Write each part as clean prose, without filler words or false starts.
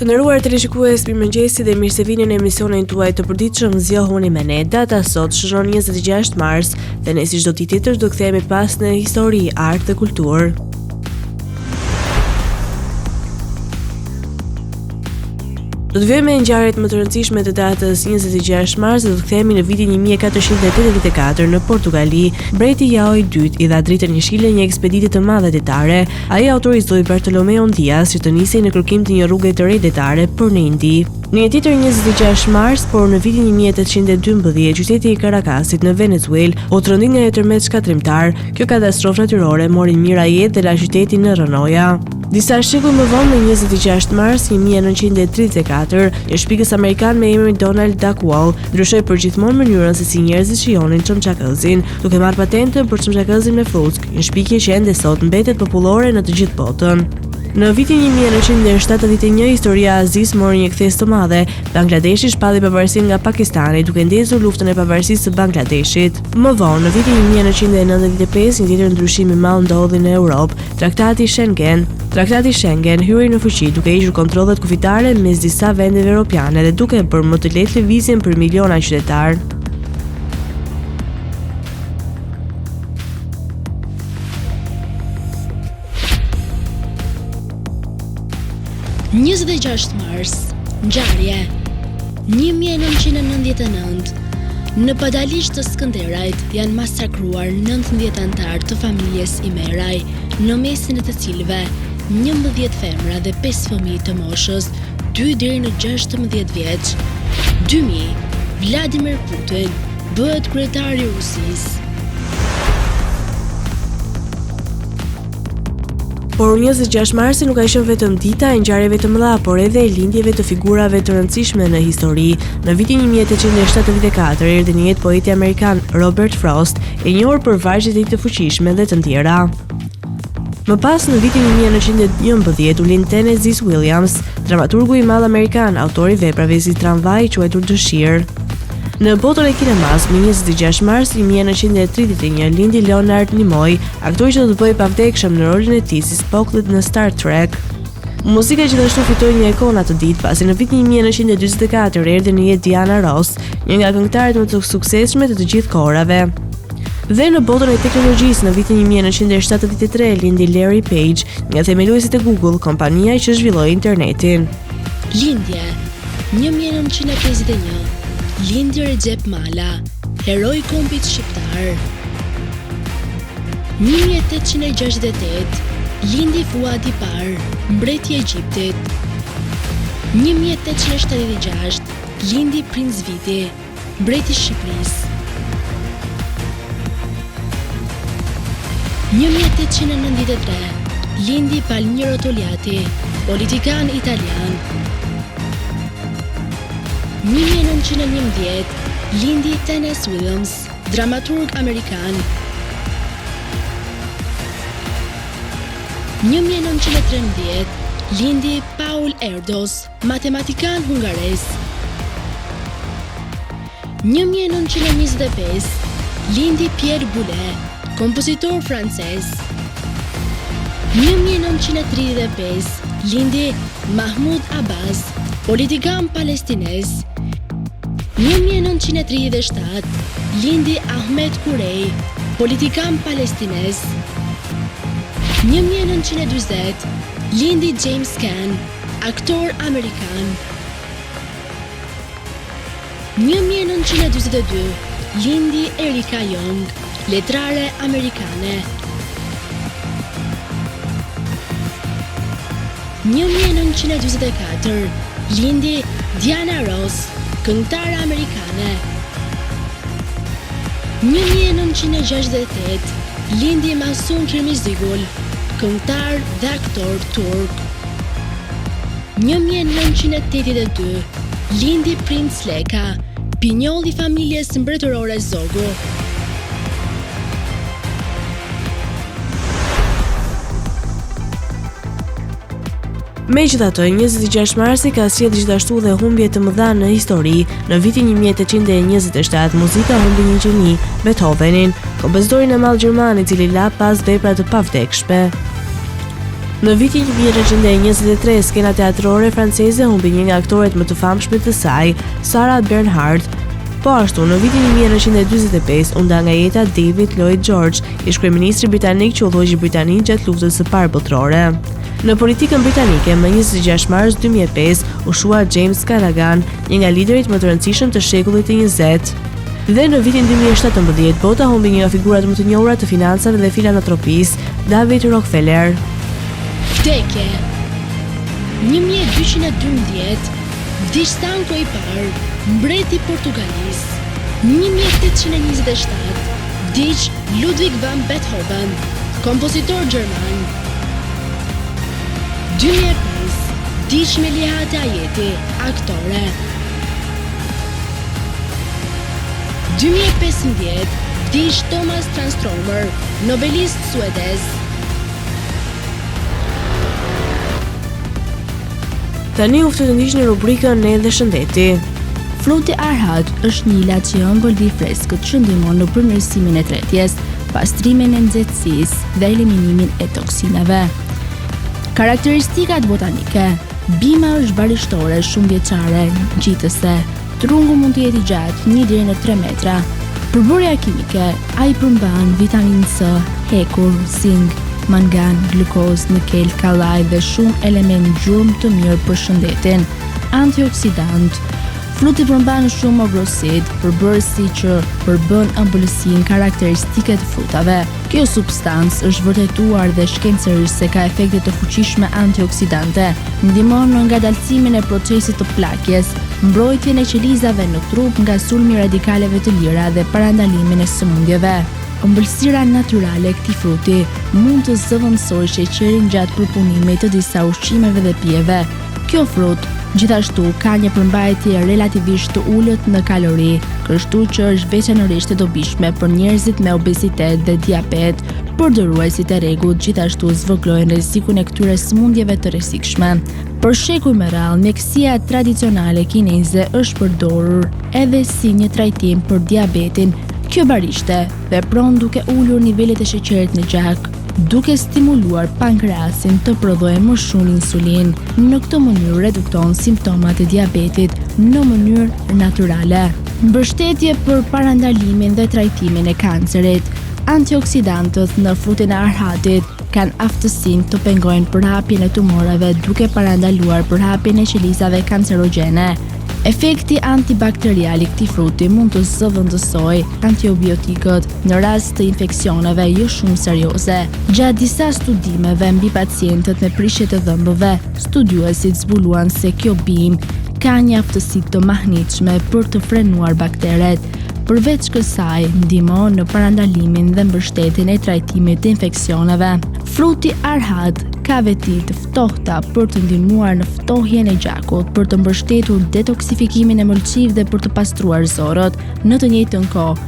Të nderuar teleshikues, mirëmëngjesi dhe mirë se vini në emisionin tuaj të përditshëm Zgjohuni me ne. Data sot shënon 26 mars dhe ne si çdo ditë tjetër do kthehemi pas në histori, art dhe kulturë. Do të vijmë me ngjarjet më të rëndësishme të datës 26 mars dhe do të kthehemi në vitin 1484 në Portugali. Mbreti João II I dha dritën jeshile një ekspedite të madhe detare. Ai autorizoi Bartolomeu Dias që të nisej në kërkim të një rruge të re detare për në Indi. Në një tjetër 26 mars, por në vitin 1812, qyteti I Caracasit në Venezuelë u trondit nga një tërmet shkatrimtar. Kjo katastrofë natyrore mori mijëra jetë dhe la qytetin në rënoja. Disa shekuj më vonë, në 26 mars 1934, një shpikës amerikan me emrin Donald Duckworth ndryshoi përgjithmonë mënyrën se si njerëzit shijonin çmçakëzin, duke marrë patentën për çmçakëzin me frusk, një shpikje që ende sot mbetet popullore në të gjithë botën. Në vitin 1971, historia e Azisë mori një kthes të madhe. Bangladeshi shpalli pavarësinë nga Pakistani duke ndezur luftën e pavarësisë së Bangladeshit. Më vonë, në vitin 1995, një tjetër ndryshim I madh ndodhi në Europë, Traktati Schengen. Traktati Schengen hyri në fuqi duke hequr kontrollet kufitare mes disa vendeve europiane dhe duke bërë më të lehtë lëvizjen për miliona qytetarë. «26 mars, ngjarje 1999. Në padalisht të Skënderajt janë masakruar 19 antar të familjes Imeraj, në mesin e të cilëve 11 femra dhe 5 fëmijë të moshës 2 deri në 16 vjeç. 2000, Vladimir Putin bëhet kryetari I Rusisë. Por 26 marsi nuk ka qenë vetëm dita e ngjarjeve të mëdha, por edhe e lindjeve të figurave të rëndësishme në histori. Në vitin 1874 erdhi në jetë poeti amerikan Robert Frost, e njohur për vargjet e tij të fuqishme dhe të tjera. Më pas, në vitin 1911 u lind Tennessee Williams, dramaturgu I madh amerikan, autori veprave si Tramvaj, quajtur Dëshirë. Në botën e kinemas, në 26 mars 1931 lindi Leonard Nimoy, aktori që do të bëhej pavdekshëm në rolin e tij si Spock në Star Trek. Muzika gjithashtu fitoi një ikonë atë ditë, pasi në vitin 1944 erdhi në jetë Diana Ross, një nga këngëtarët më të suksesshme të gjithë kohërave. Dhe në botën e teknologjisë, në vitin 1973 lindi Larry Page, nga themeluesit e Google, kompania që zhvilloi internetin. Lindje 1951. Lindi Recep Mala, heroi I kombit shqiptar. 1868, lindi Fuad I Parë, mbreti I Egjiptit. 1876, lindi Princ Viti, mbreti I Shqipërisë. 1893, lindi Palmiro Togliatti, politikan italian. 1911, lindi Tennessee Williams, dramaturg amerikan. 1913, lindi Paul Erdos, matematikan hungares. 1925, lindi Pierre Boulez, kompozitor francez. 1935, lindi Mahmoud Abbas, politikan palestinez. 1937, lindi Ahmed Kurej, politikan palestinez. 1940, lindi James Caan, aktor amerikan. 1942, lindi Erika Jong, letrare amerikane. 1944, lindi Diana Ross, këngëtare amerikane. 1968, lindi Masum Kirmizigul, këngëtar dhe aktor turk. 1982, lindi Princ Leka, pinjoll I familjes mbretërore Zogu. Megjithatë, 26 marsi ka sjellë gjithashtu dhe humbje të mëdha në histori. Në vitin 1827 muzika humbi një gjeni, Beethovenin, kompozitorin e madh gjerman I cili la pas vepra të pavdekshme. Në vitin 1923, skena teatrore franceze humbi një nga aktoret më të famshme të saj, Sarah Bernhardt. Po ashtu, në vitin 1945, u nda nga jeta David Lloyd George, ish kryeministri britanik që udhëhoqi Britaninë gjatë luftës së parë botërore. Në politikën britanike, më 26 mars 2005, u shua James Callaghan, një nga liderit më të rëndësishëm të shekullit të 20. Dhe në vitin 2017, bota humbi një nga figurat më të njohura të financave dhe filantropisë, David Rockefeller. Vdekje 1212, vdiq Stanko i parë, mbreti Portugalis. 1827, vdiq Ludwig van Beethoven, kompozitor gjerman. 2005, vdiq Melihat Ajeti, aktore. 2015, vdiq Thomas Tranströmer, nobelist suedez. Tani u ftoj të ndiqni rubrikën Ne dhe shëndeti. Fruti arhat është një ilaç që ëmbëldi freskët që ndihmon në përmirësimin e tretjes, pastrimin e nxehtësisë dhe eliminimin e toksinave. Karakteristikat botanike: bima është varishtore shumë vjeçare, ngjitëse. Trungu mund të jetë i gjatë 1 deri në 3 metra. Përbërja kimike: ai përmban vitaminë C, hekur, zink, mangan, glukozë, nikel, kallaj dhe shumë elementë gjurmë të mirë për shëndetin. Antioksidant: fruti përmban shumë ogrosid, përbërësi që përbën ëmbëlsinë karakteristike të frutave. Kjo substancë është vërtetuar dhe shkencërisht se ka efekte të fuqishme antioksidante, ndihmon në ngadalësimin e procesit të plakjes, mbrojtjen e qelizave në trup nga sulmi i radikaleve të lira dhe parandalimin e sëmundjeve. Ëmbëlsira natyrale e këtij fruti mund të zëvendësojë sheqerin gjatë përpunimit të disa ushqimeve dhe pijeve. Kjo frut gjithashtu ka një përmbajtje relativisht të ulët në kalori, kështu që është veçanërisht e dobishme për njerëzit me obezitet dhe diabet. Përdoruesit e rregullt gjithashtu zvogëlojnë rrezikun e këtyre sëmundjeve të rrezikshme. Për shekuj me radhë, mjekësia tradicionale kineze është përdorur edhe si një trajtim për diabetin. Kjo barishte vepron duke ulur nivelet e sheqerit në gjak, duke stimuluar pankreasin të prodhojë më shumë insulin. Në këtë mënyrë redukton simptomat e diabetit në mënyrë natyrale. Mbështetje për parandalimin dhe trajtimin e kancerit. Antioksidantët në frutin e arhatit kanë aftësinë të pengojnë përhapjen e tumorave duke parandaluar përhapjen e qelizave kancerogjene. Efekti antibakterial i këtij fruti mund të zëvendësojë antibiotikët në rast të infeksioneve jo shumë serioze. Gjatë disa studimeve mbi pacientët me prishje të dhëmbëve, studiuesit zbuluan se kjo bimë ka një aftësi të mahnitshme për të frenuar bakteret. Përveç kësaj, ndihmon në parandalimin dhe mbështetjen e trajtimit të infeksioneve. Fruti arhat ka veti të ftohta për të ndihmuar në ftohjen e gjakut, për të mbështetur detoksifikimin e mëlçiv dhe për të pastruar zorët. Në të njëjtën kohë,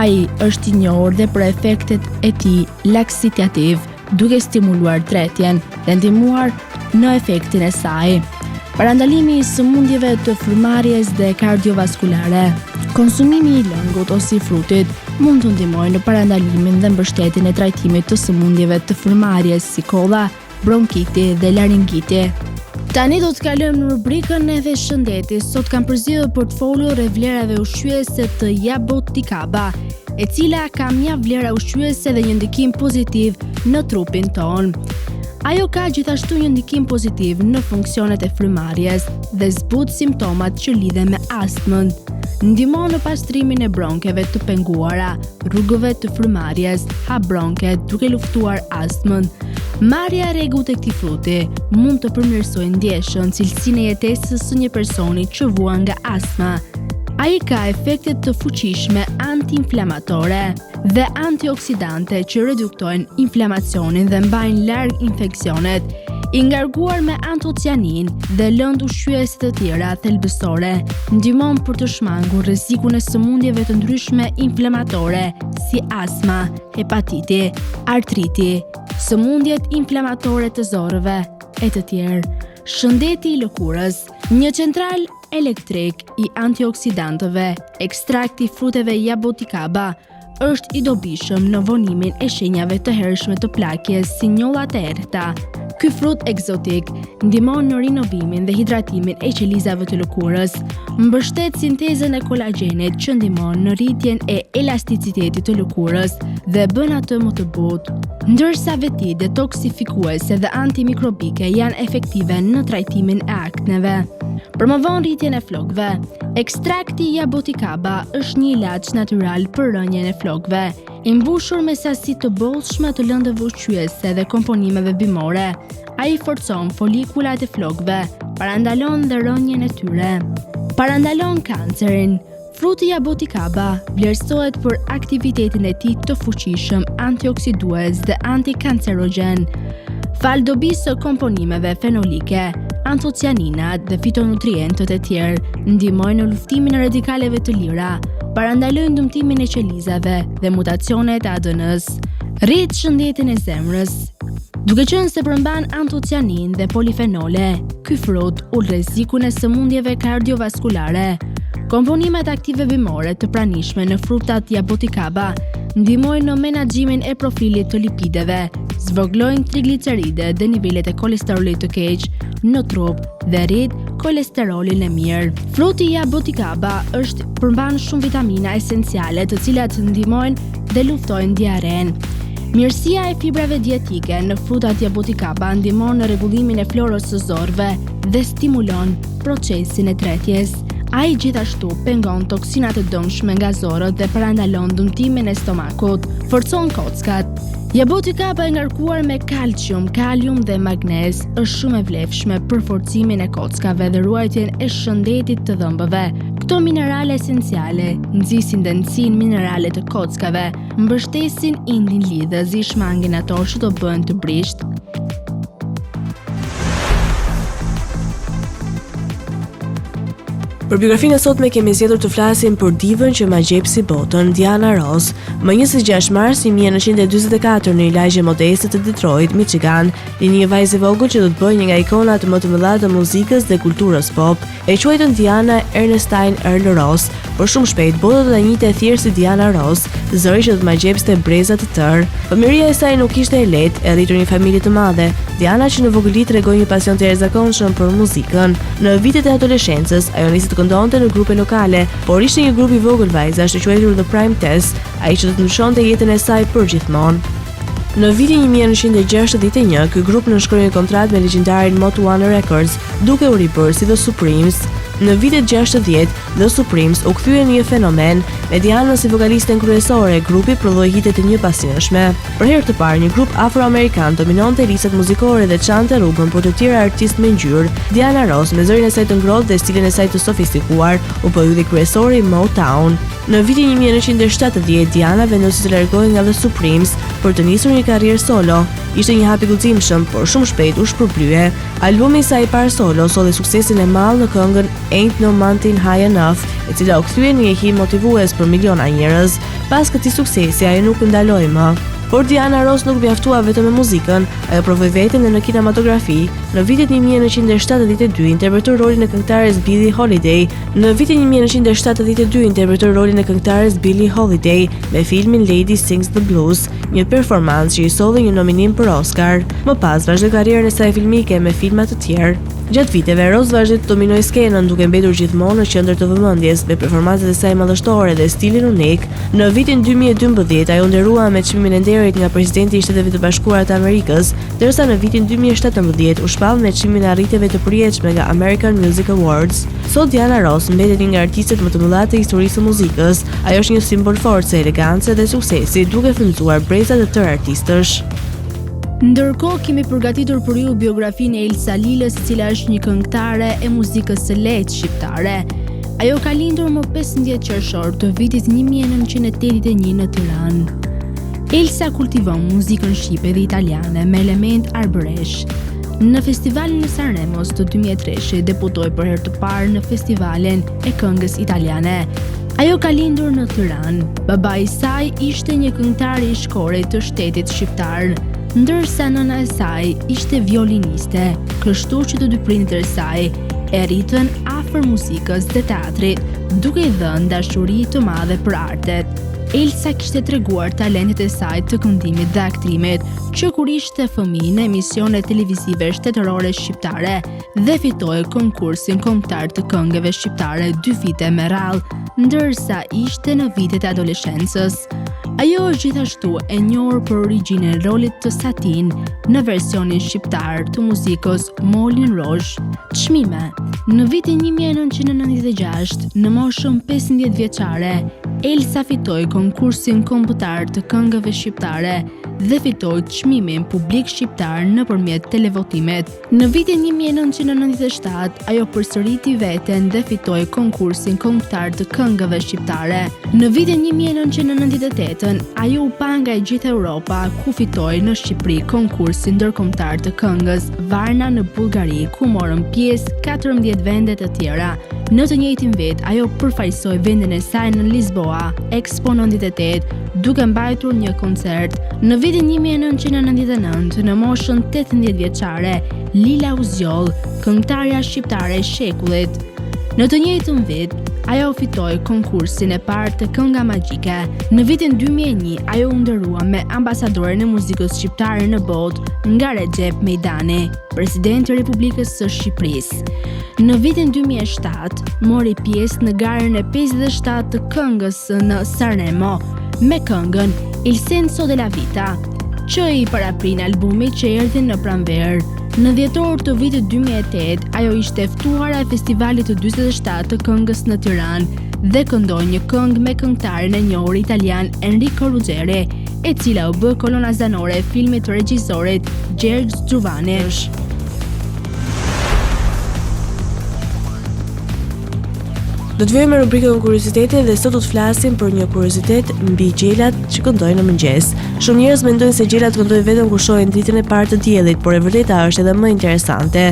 ai është i njohur dhe për efektet e tij laksitativ, duke stimuluar tretjen dhe ndihmuar në efektin e saj. Parandalimi i sëmundjeve të frymarrjes dhe kardiovaskulare. Konsumimi i lëngut ose i frutit mund të ndihmojë në parandalimin dhe mbështetjen e trajtimit të sëmundjeve të frymarrjes si kolla, bronkiti dhe laringiti. Tani do të kalojmë në rubrikën E dhe shëndeti. Sot kam përzgjedhur portfolio e vlerave ushqyese të Jaboticaba, e cila ka mjaft vlera ushqyese dhe një ndikim pozitiv në trupin ton. Ajo ka gjithashtu një ndikim pozitiv në funksionet e frymarrjes dhe zbut simptomat që lidhen me astmën. Ndihmon në pastrimin e bronkeve të penguara, rrugëve të frymarrjes, ha bronket duke luftuar astmën. Marrja e rregullt e këtij fruti mund të përmirësojë ndjeshën, cilësinë e jetesës së një personi që vuan nga astma. Ai ka efekte të fuqishme antiinflamatore dhe antioksidante që reduktojnë inflamacionin dhe mbajnë larg infeksionet. I ngarkuar me antocianin dhe lëndë ushqyese të tjera thelbësore, ndihmon për të shmangur rrezikun e sëmundjeve të ndryshme inflamatore si astma, hepatiti, artriti, sëmundjet inflamatore të zorëve e të tjerë. Shëndeti i lëkurës, një central elektrik i antioksidantëve, ekstrakti i fruteve Jaboticaba është i dobishëm në vonimin e shenjave të hershme të plakjes si njollat e errëta, Ky frut egzotik ndihmon në rinovimin dhe hidratimin e qelizave të lëkurës, mbështet sintezën e kolagjenit që ndihmon në rritjen e elasticitetit të lëkurës dhe bën atë më të butë. Ndërsa veti detoksifikuese dhe antimikrobike janë efektive në trajtimin e akneve. Promovon rritjen e flokëve. Ekstrakti jaboticaba është një ilaç natyral për rënjen e flokëve, i mbushur me sasi të bollshme të lëndëve ushqyese dhe komponimeve bimore. Ai forcon folikulat e flokëve, parandalon dhe rënjen e tyre. Parandalon kancerin. Fruti jaboticaba vlerësohet për aktivitetin e tij të fuqishëm antioksidues dhe antikancerogen. Fal dobisë së komponimeve fenolike, antocianinat dhe fitonutrientët e tjerë ndihmojnë në luftimin e radikaleve të lira, parandalojnë dëmtimin e qelizave dhe mutacionet e ADN-s, rrit shëndetin e zemrës. Duke qenë se përmban antocianin dhe polifenole, ky frut ul rrezikun e sëmundjeve kardiovaskulare. Komponimet aktive bimore të pranishme në frutat jaboticaba ndihmojnë në menaxhimin e profilit të lipideve, zvogëlojnë trigliceride dhe nivelet e kolesterolit të keq në trup dhe rrit kolesterolin e mirë. Fruti jaboticaba përmban shumë vitamina esenciale të cilat ndihmojnë dhe luftojnë diaren. Mirësia e fibrave dietike në frutat jaboticaba ndihmon në rregullimin e florës së zorëve dhe stimulon procesin e tretjes. Ai gjithashtu pengon toksinat e dëmshme nga zorët dhe parandalon dëmtimin e stomakut, forcon kockat. Jaboticaba e ngarkuar me kalcium, kalium dhe magnez është shumë e vlefshme për forcimin e kockave dhe ruajtjen e shëndetit të dhëmbëve. Këto minerale esenciale nxisin dënësinë minerale të kockave, mbështesin indin lidhës, i shmangin ato që do bëhen të brisht. Për biografinë e sotme kemi zgjedhur të flasim për divën që ma gjep si botën, Diana Ross. Më 26 mars 1944 në një lagje modeste të Detroit, Michigan, lini një vajzë e vogël që do të bëjë një nga ikonat më të mëdha të muzikës dhe kulturës pop. E quajtën Diana Ernestine Earl Ross, por shumë shpejt bota do ta njihte thjesht si Diana Ross, zëri që do të ma gjepste breza të tërë. Fëmijëria e saj nuk ishte e lehtë, e rritur një familje të madhe. Diana që në vogëli tregoi një pasion të jashtëzakonshëm për muzikën. Në vitet e adoleshencës, ajo nisi të këndonte në grupe lokale, por ishte një grup i vogël vajzash të quajtur The Prime Test, ai që do të ndryshonte jetën e saj përgjithmonë. Në vitin 1961, ky grup nënshkroi një kontratë me legjendarin Motown Records, duke u ribërë si The Supremes. Në vitet 60, The Supremes u kthyen një fenomen, me Diana si vokalisten kryesore. Grupi prodhoi hite të njëpasjeshme. Për herë të parë, një grup afroamerikan dominonte listat muzikore dhe çante rrugën për të tjerë artistë me ngjyrë. Diana Ross, me zërin e saj të ngrohtë dhe stilin e saj të sofistikuar, u bë dhe kryesori i Motown. Në vitin 1970, Diana vendosi të largohej nga The Supremes për të nisur një karrierë solo. Ishte një hap i guximshëm, por shumë shpejt u shpërblye. Albumi i saj i parë solo solli suksesin e madh në këngën Ain't No Mountain High Enough, e cila u kthye në një hit motivues për miliona njerëz. Pas këtij suksesi, ajo nuk ndaloi më. Por Diana Ross nuk mjaftua vetëm me muzikën, ajo provoi veten edhe në kinematografi. Në vitin 1972 interpretoi rolin e këngëtares Billie Holiday. Në vitin 1972 interpretoi rolin e këngëtares Billie Holiday me filmin Lady Sings the Blues, një performancë që i solli një nominim për Oscar. Më pas vazhdoi karrierën e saj filmike me filma të tjerë. Gjatë viteve, Ross vazhdoi të dominojë skenën, duke mbetur gjithmonë në qendër të vëmendjes me performancat e saj madhështore dhe stilin unik. Në vitin 2012, ajo nderua me çmimin e nderit nga presidenti i Shteteve të Bashkuara të Amerikës, ndërsa në vitin 2017 u shpall me çmimin e arritjeve të përjetshme nga American Music Awards. Sot Diana Ross mbetet një nga artistët më të mëdha të historisë së muzikës. Ajo është një simbol force, elegance dhe suksesi, duke frymzuar breza të tërë artistësh. Ndërkohë kemi përgatitur për ju biografinë e Elsa Lilës, e cila është një këngëtare e muzikës së lehtë shqiptare. Ajo ka lindur më 15 qershor të vitit 1981 në Tiranë. Elsa kultivon muzikën shqipe dhe italiane me element arbëresh. Në festivalin e Sanremos të 2003 debutoi për herë të parë në festivalin e këngës italiane. Ajo ka lindur në Tiranë. Babai i saj ishte një këngëtar i shkorit të shtetit shqiptar, ndërsa nëna e saj ishte violiniste, kështu që të dy prindërit e saj e rritën afër muzikës dhe teatrit, duke i dhënë dashuri të madhe për artet. Elsa kishte treguar talentet e saj të këndimit dhe aktrimit, që kur ishte fëmijë në emisione televizive shtetërore shqiptare dhe fitoi konkursin kombëtar të këngëve shqiptare 2 vite me radhë, ndërsa ishte në vitet e adoleshencës. Ajo është gjithashtu e njohur për origjinën e rolit të Satin në versionin shqiptar të muzikës Moulin Rouge. Çmime. Në vitin 1996, në moshën 15 vjeçare, Elsa fitoi konkursin kombëtar të këngëve shqiptare dhe fitoi çmimin publik shqiptar nëpërmjet televotimit. Në vitin 1997, ajo përsëriti veten dhe fitoi konkursin kombëtar të këngëve shqiptare. Në vitin 1998, ajo u pa nga e gjithë Europa, ku fitoi në Shqipëri konkursin ndërkombëtar të këngës Varna në Bullgari, ku morën pjesë 14 vende të tjera. Në të njëjtin vit, ajo përfaqësoi vendin e saj në Lisboa, Expo 98, duke mbajtur një koncert. Në vitin 1999, në moshën 18 vjeçare, Lila Uzjoll, këngëtarja shqiptare e shekullit. Në të njëjtën vit, ajo fitoi konkursin e parë të Kënga Magjike. Në vitin 2001, ajo u ndërua me ambasadoren e muzikës shqiptare në botë nga Recep Mejdani, presidenti i Republikës së Shqipërisë. Në vitin 2007, mori pjesë në garën e 57 të këngës në Sanremo me këngën Il senso della vita, që i paraprin albumit që erdhi në pranverë. Në dhjetor të vitit 2008, ajo ishte e ftuara e festivalit të 47 të këngës në Tiranë dhe këndoi një këngë me këngëtarin e njohur italian Enrico Ruggeri, e cila u bë kolona zanore e filmit të regjisorit Gjergj Zuvani. Do të vijmë me rubrikën kuriozitete dhe sot do të flasim për një kuriozitet mbi gjelat që këndojnë në mëngjes. Shumë njerëz mendojnë se gjelat këndojnë vetëm kur shohin dritën e parë të diellit, por e vërteta është edhe më interesante.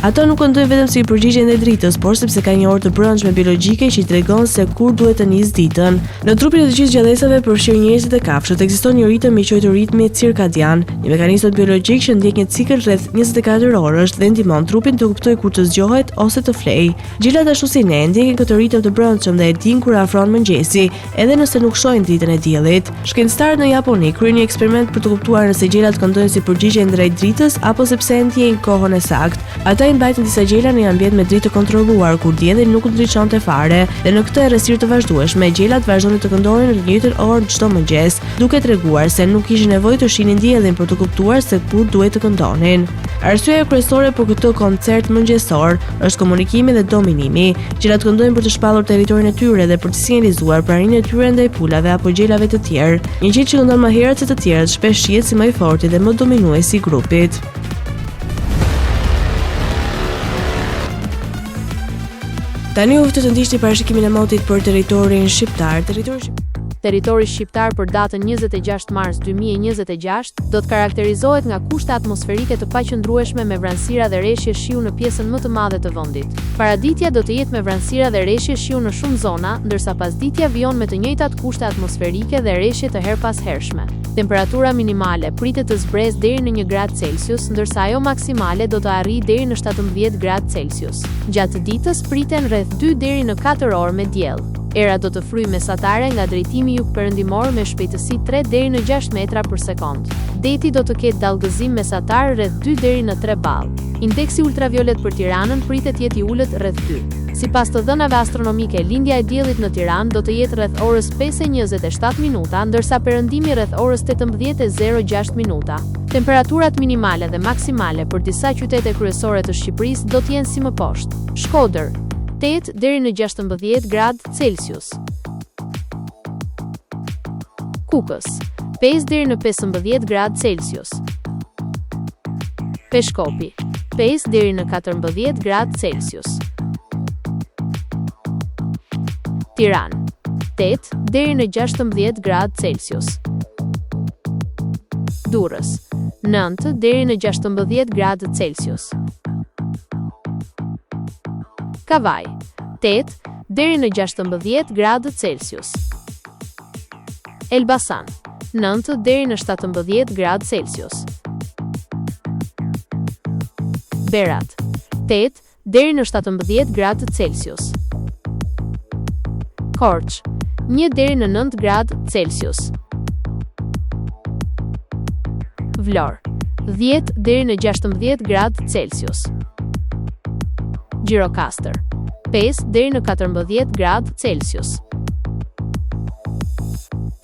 Ato nuk këndojnë vetëm si përgjigje ndaj dritës, por sepse ka një orë të brendshme biologjike që i tregon se kur duhet të nisë ditën. Në trupin e të gjithë gjallësave, përfshirë njerëzit dhe kafshët, ekziston një ritëm i quajtur ritmi cirkadian, një mekanizëm biologjik që ndjek një cikël rreth 24 orësh dhe ndihmon trupin të kuptojë kur të zgjohet ose të flejë. Gjelat ashtu si ne ndjekin këtë ritëm të brendshëm dhe e din kur afron mëngjesi, edhe nëse nuk shohin dritën e diellit. Shkencëtarët në Japoni kryen një eksperiment për të kuptuar nëse gjelat këndojnë si përgjigje ndaj dritës apo sepse ndjejnë kohën e saktë. Ata i mbajtën disa gjela në një ambient me dritë të kontrolluar kur dielli nuk ndriçonte fare, dhe në këtë errësirë të vazhdueshme gjelat vazhdonin të këndojnë në të njëjtën orë çdo mëngjes, duke treguar se nuk kishin nevojë të shihnin diellin për të kuptuar se kur duhet të këndonin. Arsyeja kryesore për këtë koncert mëngjesor është komunikimi dhe dominimi. Gjelat këndojnë për të shpallur territorin e tyre dhe për të sinjalizuar praninë e tyre ndaj pulave apo gjelave të tjerë. Një gjë që këndon më herët se të tjerët shpesh shihet si më i forti dhe më dominuesi i grupit. Tani u ftoj të ndiqni parashikimin e motit për territorin shqiptar. Territori shqiptar për datën 26 mars 2026 do të karakterizohet nga kushte atmosferike të paqëndrueshme me vranësira dhe rreshje shiu në pjesën më të madhe të vendit. Paraditja do të jetë me vranësira dhe rreshje shiu në shumë zona, ndërsa pasditja vijon me të njëjtat kushte atmosferike dhe rreshje të herpashershme. Temperatura minimale pritet të zbresë deri në 1 gradë Celsius, ndërsa ajo maksimale do të arrijë deri në 17 gradë Celsius. Gjatë ditës priten rreth 2 deri në 4 orë me diell. Era do të fryjë mesatare nga drejtimi jugperëndimor me shpejtësi 3 deri në 6 metra për sekond. Deti do të ketë dallgëzim mesatar rreth 2 deri në 3 ball. Indeksi ultraviolet për Tiranën pritet jetë i ulët rreth 2. Sipas të dhënave astronomike, lindja e diellit në Tiranë do të jetë rreth orës 5:27 minuta, ndërsa perëndimi rreth orës 18:06 minuta. Temperaturat minimale dhe maksimale për disa qytete kryesore të Shqipërisë do të jenë si më poshtë. Shkodër 8 deri në 16 gradë Celsius. Kukës 5 deri në 15 gradë Celsius. Peshkopi 5 deri në 14 gradë Celsius. Tiranë 8 deri në 16 gradë Celsius. Durrës 9 deri në 16 gradë Celsius. Kavaj 8 deri në 16 gradë Celsius. Elbasan 9 deri në 17 gradë Celsius. Berat 8 deri në 17 gradë Celsius. Korç 1 deri në 9 gradë Celsius. Vlorë 10 deri në 16 gradë Celsius. Gjirokastër 5 deri në 14 gradë Celsius.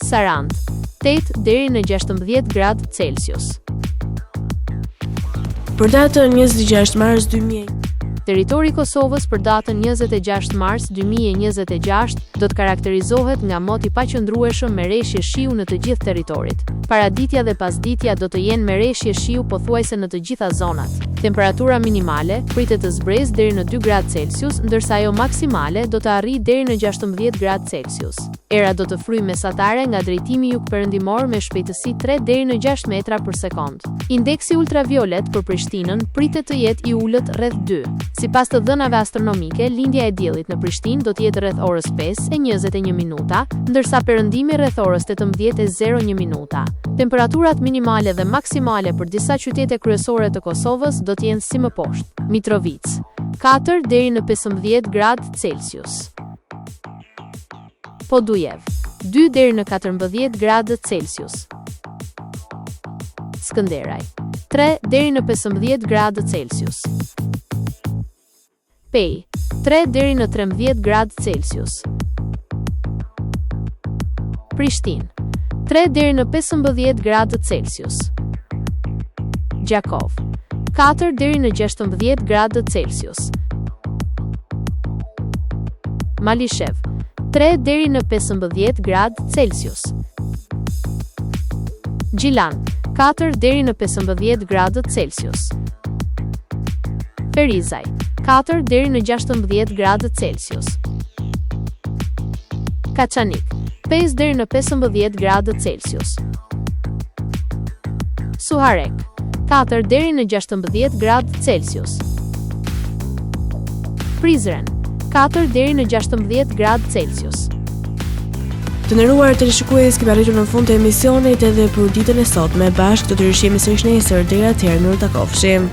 Sarandë 8 deri në 16 gradë Celsius. Për datën 26 mars 2000. Territori i Kosovës për datën 26 mars 2026 do të karakterizohet nga mot i paqëndrueshëm me reshje shiu në të gjithë territorit. Paraditja dhe pasditja do të jenë me reshje shiu pothuajse në të gjitha zonat. Temperatura minimale pritet të zbresë deri në 2 gradë Celsius, ndërsa ajo maksimale do të arrijë deri në 16 gradë Celsius. Era do të fryjë mesatare nga drejtimi jugperëndimor me shpejtësi 3 deri në 6 metra për sekond. Indeksi ultraviolet për Prishtinën pritet të jetë i ulët rreth 2. Sipas të dhënave astronomike, lindja e diellit në Prishtinë do të jetë rreth orës 5:21 minuta, ndërsa perëndimi rreth orës 18:01 minuta. Temperaturat minimale dhe maksimale për disa qytete kryesore të Kosovës do të jenë si më poshtë: Mitrovica 4 deri në 15 gradë Celsius. Podujev 2 deri në 14 gradë Celsius. Skënderaj 3 deri në 15 gradë Celsius. Pej 3 deri në 13 gradë Celsius. Prishtinë 3 deri në 15 gradë Celsius. Gjakov 4 deri në 16 gradë Celsius. Malishev 3 deri në 15 gradë Celsius. Gjilan 4 deri në 15 gradë Celsius. Ferizaj 4 deri në 16 gradë Celsius. Kaçanik 5 deri në 15 gradë Celsius. Suharek 4 deri në 16 gradë Celsius. Prizren 4 deri në 16 gradë Celsius. Të nderuar teleshikues, kemi arritur në fund të emisionit edhe për ditën e sotme. Bashkë do të rishjemi sërish nesër. Deri atëherë, mirë takofshim.